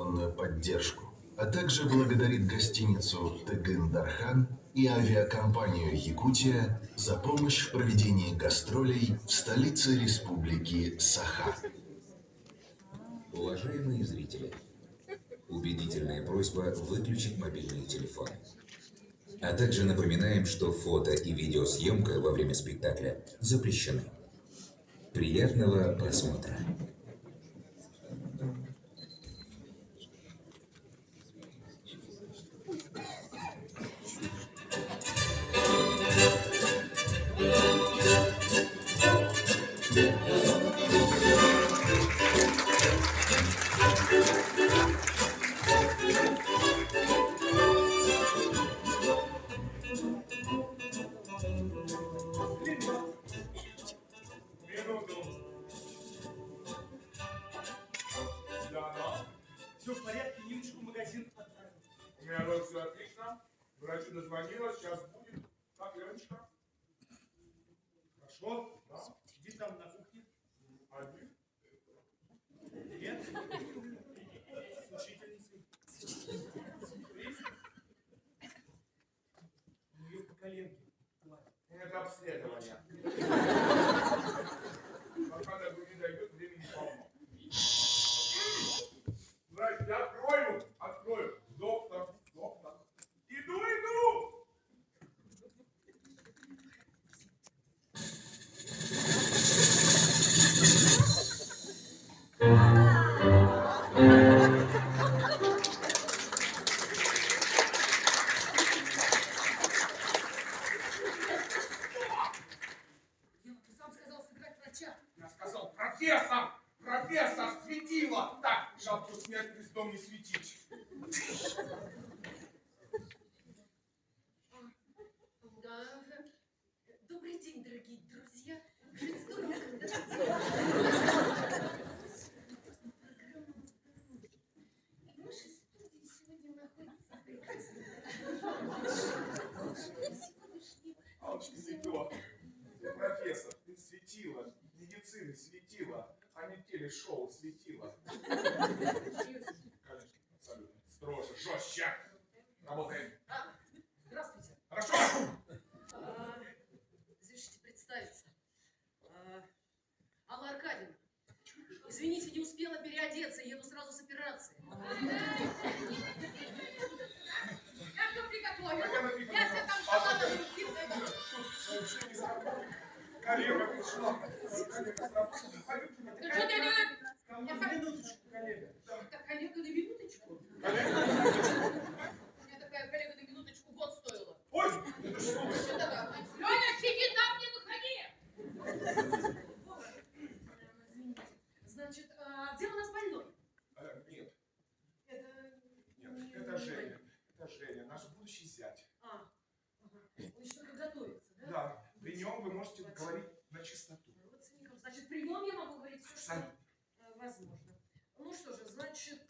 информационную поддержку, а также благодарит гостиницу «Тыгын-Дархан» и авиакомпанию «Якутия» за помощь в проведении гастролей в столице республики Саха. Уважаемые зрители, убедительная просьба выключить мобильные телефоны. А также напоминаем, что фото и видеосъемка во время спектакля запрещены. Приятного просмотра. Все в порядке, Ниночку в магазин отправил. У меня тоже все отлично. Врачу дозвонила, сейчас будет. Как, Леночка? Хорошо. Да? Сиди там на кухне. Один? Нет. С учительницей. У нее по коленке. Это обследование. Пока до груди дойдет, времени полно. Здрасте, я открою. Доктор. Иду. Ты сам сказал сыграть врача. Я сказал, профессор, светило. Так, жалко, смерть Христом не светить. Да. Добрый день, дорогие друзья. Жить здорово, когда в нашей студии сегодня находится Алочка, не то. Ты профессор, ты светило. Медицины светило, а не телешоу светило. Конечно, абсолютно. Строже, жестче. Работаем. Здравствуйте. Хорошо? Разрешите представиться. Алла Аркадьевна. Извините, не успела переодеться, еду сразу с операции. Я все приготовила. Я все там салатом. Коллега пришла. Коллега сработала. Минуточку, коллега. Так, коллега, на минуточку. Коллега. У меня такая коллега на минуточку год стоила. Ой, это что вы? Леня, сиди там, не выходи! Извините. Значит, где у нас больной? Нет, Это... это Женя. Это Женя, наш будущий зять. Ага. Он что-то готовится, да? Да, при нем вы можете говорить на чистоту. Родственникам. Значит, при нем я могу говорить все, что Абсолютно. возможно. Ну что же, значит,